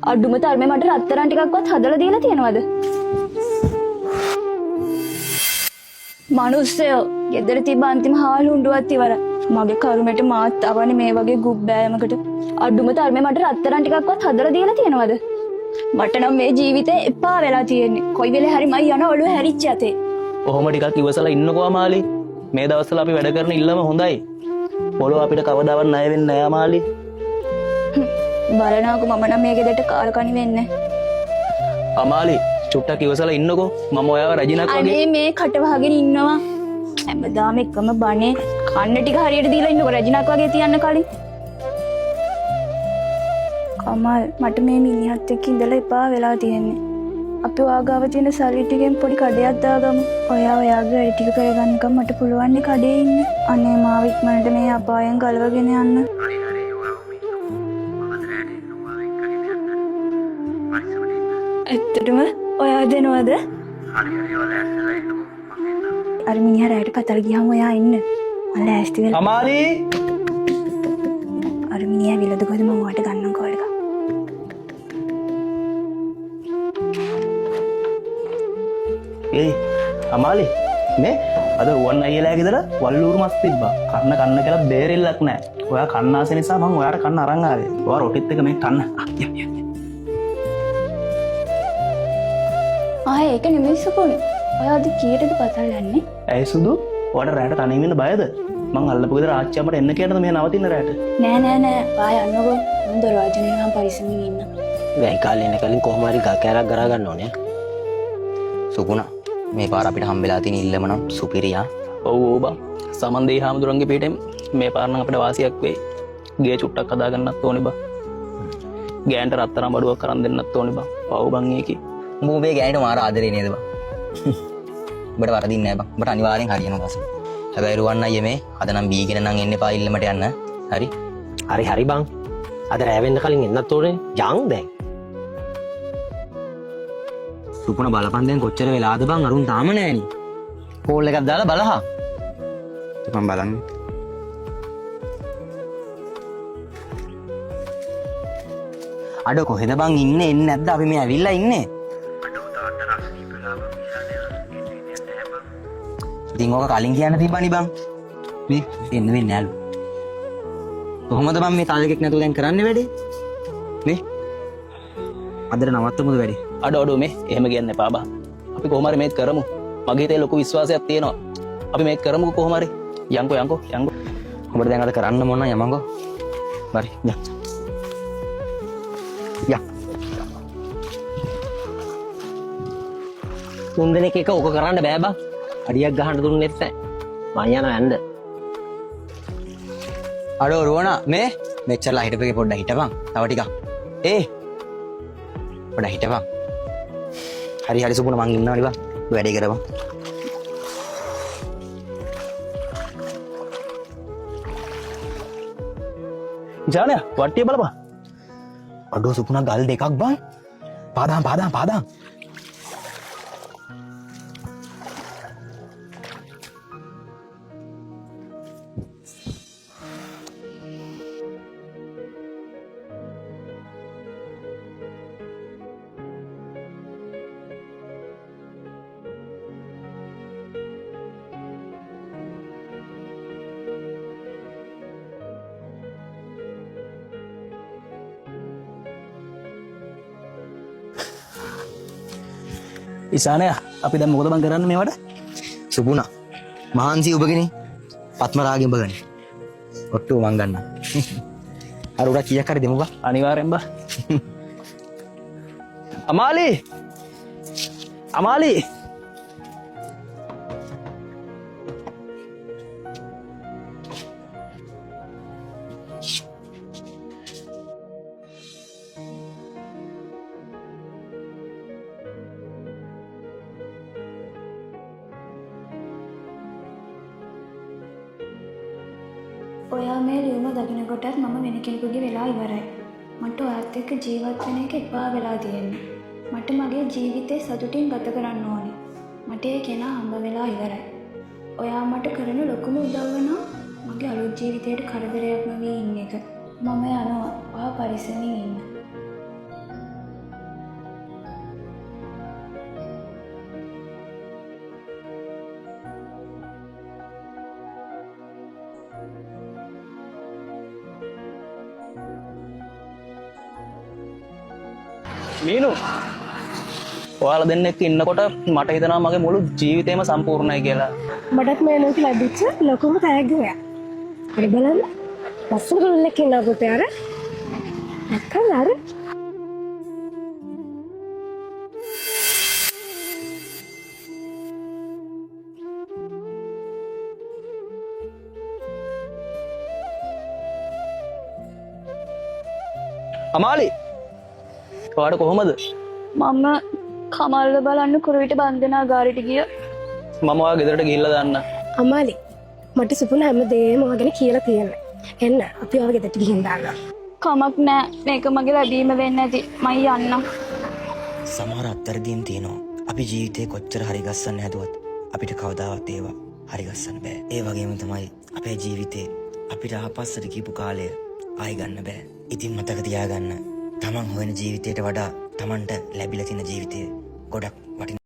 අඩුම තරමේ මට රත්තරන් ටිකක්වත් හදලා දීලා තියෙනවද? මිනිස්සයෝ ගෙදර තිබ්බ අන්තිම හාල් හුඬුවත් ඉවරයි. මගේ කරුමෙට මාත් අවනේ මේ වගේ ගුබ් බෑයමකට. අඩුම තරමේ මට රත්තරන් ටිකක්වත් හදලා දීලා තියෙනවද? මට නම් මේ ජීවිතේ එපා වෙලා තියෙන්නේ. කොයි වෙලේ හරි මයි යන ඔළුව හැරිච්ච යතේ. කොහොම ටිකක් ඉවසලා ඉන්නකෝ අමාලි. මේ දවස්වල අපි වැඩ කරන ඉල්ලම හොඳයි. පොළොව අපිට කවදාවත් ණය වෙන්නේ නැහැ අමාලි. බලනවාකෝ මම නම් මේ ගෙදරට කාර්කණි වෙන්නේ. අමාලි චුට්ටක් ඉවසලා ඉන්නකෝ. මම ඔයාව රජිනක් වගේ. අනේ මේ කට වහගෙන ඉන්නවා. හැමදාම එකම බනේ කන්න ටික හරියට දීලා ඉන්නකෝ රජිනක් වගේ තියන්න කලින්. කමල් මට මේ මිනිහත් එක්ක ඉඳලා එපා වෙලා තියෙන්නේ. අපි වාගාව තියෙන සල්ලි ටිකෙන් පොඩි කඩයක් දාගමු. ඔයා ඔයාගේ වැඩ ටික කරගන්නකම් මට පුළුවන් නේ කඩේ ඉන්න. අනේ මාව ඉක්මනට මේ අපායෙන් ගලවගෙන යන්න. ඇත්තටම ඔයා දෙනවද? අර මිනිහා රැයට පතල ගියාම ඔයා ඉන්න. මම ලෑස්ති වෙලා. අමාලි අර මිනිහා විලද කොහෙද මම ඔයාට ගන්නම් කෝල් එක. ඒ අමාලි මේ අද රුවන් අයියලා ගෙදර වල්ලූරු මස් තිබ්බා. කන්න කියලා බේරෙල්ලක් නැහැ. ඔයා කන්න ආස නිසා මම ඔයාට කන්න අරන් ආවේ. ඔයා රොටිත් එක මේ කන්න. ආයේ ඒක නෙමෙයි සුකුන්. ඔයා අද කීයටද පතල් යන්නේ? ඇයි සුදු? ඔයාට රැට තනියම ඉන්න බයද? මං අල්ලපු ගෙදර ආච්චි අපට එන්න කියනද මේ නවතින්න රැට? නෑ. ආය යන්නකෝ. මම දරවාජනේ නම් පරිස්සමින් ඉන්න. වැයි කාලේ එන්න කලින් කොහොම හරි ගල් කෑරක් ගරා ගන්න ඕනේ. සුකුණා මේ පාර අපිට හම්බෙලා තියෙන ඉල්ලම නම් සුපිරියා. ඔව් බං. සමන්දේ හාමුදුරන්ගේ පිටෙන් මේ පාර නම් අපිට වාසියක් වෙයි. ගේ චුට්ටක් හදා ගන්නත් ඕනේ බං. ගෑන්ට රත්තරන් බඩුවක් කරන් දෙන්නත් ඕනේ බං. පව් බං ඒකේ. උඹ මේ ගෑනිට මාර ආදරේ නේද බං? උඹට වරදින්නේ නැහැ බං. උඹට අනිවාර්යෙන් හරියනවා පස්සේ. හැබැයි රුවන් අයියේ මේ අද නම් බීගෙන නම් එන්න එපා ඉල්ලමට යන්න. හරි? හරි බං. අද රැ වෙන්න කලින් එන්නත් ඕනේ. යන් දැන්. සුකුණ බලපන් දැන් කොච්චර වෙලාද බං අරුන් තාම නැහෙනි. කෝල් එකක් දාලා බලහා. මම බලන්න. අඩ කොහෙද බං ඉන්නේ? එන්නේ නැද්ද? අපි මේ ඇවිල්ලා ඉන්නේ. ඉතින් ඕක කලින් කියන්න තිබ්බනි බං. මේ එන්න වෙන්නේ නැලු. කොහොමද බං මේ තාලෙකක් නැතුව දැන් කරන්නේ වැඩේ? මේ අදට නවත්තමුද වැඩේ? අඩෝ මේ එහෙම කියන්න එපා බං. අපි කොහොම හරි මේක කරමු. මගේ හිතේ ලොකු විශ්වාසයක් තියෙනවා. අපි මේක කරමුකෝ කොහොම හරි. යන්කෝ. ඔබට දැන් අද කරන්න මොන යමංගෝ. බරි. යා. තුන් දෙනෙක් එක ඕක කරන්න බෑ බං. අඩියක් ගහන්න දුන්නෙත් නැහැ. මං යනවා යන්න. අඩෝ රුවනා මේ මෙච්චරලා හිටපෙකේ පොඩ්ඩක් හිටපන්. තව ටිකක්. පොඩ්ඩක් හිටපන්. හරි සුබුණ මං ඉන්නවනේ බං. වැඩේ කරපන්. ජානය වට්ටිය බලපන්. අඩෝ සුපුණා ගල් දෙකක් බං. පාදාම්. ඉසානය අපි දැන් මොකද බං කරන්න මේවට? සුපුණා මහන්සි ඔබගෙන පත්මරාගෙන් ඔබගනි. ඔට්ටුව මං ගන්න. අර උඩ කීයක් හරි දෙමු බං. අනිවාර්යෙන් බං. අමාලි ඔයා මේ ලියුම දකින්න කොටත් මම වෙන කෙනෙකුගේ වෙලා ඉවරයි. මට ඔයත් එක්ක ජීවත් වෙන එක එපා වෙලා තියෙන්නේ. මට මගේ ජීවිතේ සතුටින් ගත කරන්න ඕනේ. මට ඒ කෙනා හම්බ වෙලා ඉවරයි. ඔයා මට කරන ලොකුම උදව්ව නම් මගේ අලුත් ජීවිතයට කරදරයක් නොවී ඉන්න එක. මම යනවා. ඔයා පරිස්සමින් ඉන්න. මීනු ඔයාලා දෙන්නෙක් ඉන්නකොට මට හිතෙනවා මගේ මුළු ජීවිතේම සම්පූර්ණයි කියලා. මටත් මේ ලෝකෙ ලැබිච්ච ලොකුම තෑග්ගයක්. හරි බලන්න. ලස්සන ගොල්ලෙක් ඉන්නවා පුතේ අර. නැත්නම් අර අමාලි ඔයාට කොහොමද? මම කමල්ල බලන්න කුරුවිට බන්ධනා ගාරිට ගිය. මම ඔයා ගෙදරට ගිහිල්ලා දාන්න. අමාලි මට සුපුන හැමදේම ඔයාගෙන කියලා තියෙනවා. එන්න අපි ඔයාගේ ගෙදරට ගිහින් දානවා. කමක් නෑ මේක මගේ ලැබීම වෙන්න ඇති මම යන්නම්. සමහර අත්තරදීම් තියෙනවා. අපි ජීවිතේ කොච්චර හරි ගස්සන්න හැදුවත් අපිට කවදාවත් ඒවා හරි ගස්සන්න බෑ. ඒ වගේම තමයි අපේ ජීවිතේ අපිට ආපස්සට ගිහපු කාලය ආයි ගන්න බෑ. ඉතින් මතක තියාගන්න තමන් හොයන ජීවිතයට වඩා තමන්ට ලැබිලා තියෙන ජීවිතය ගොඩක් වටිනවා.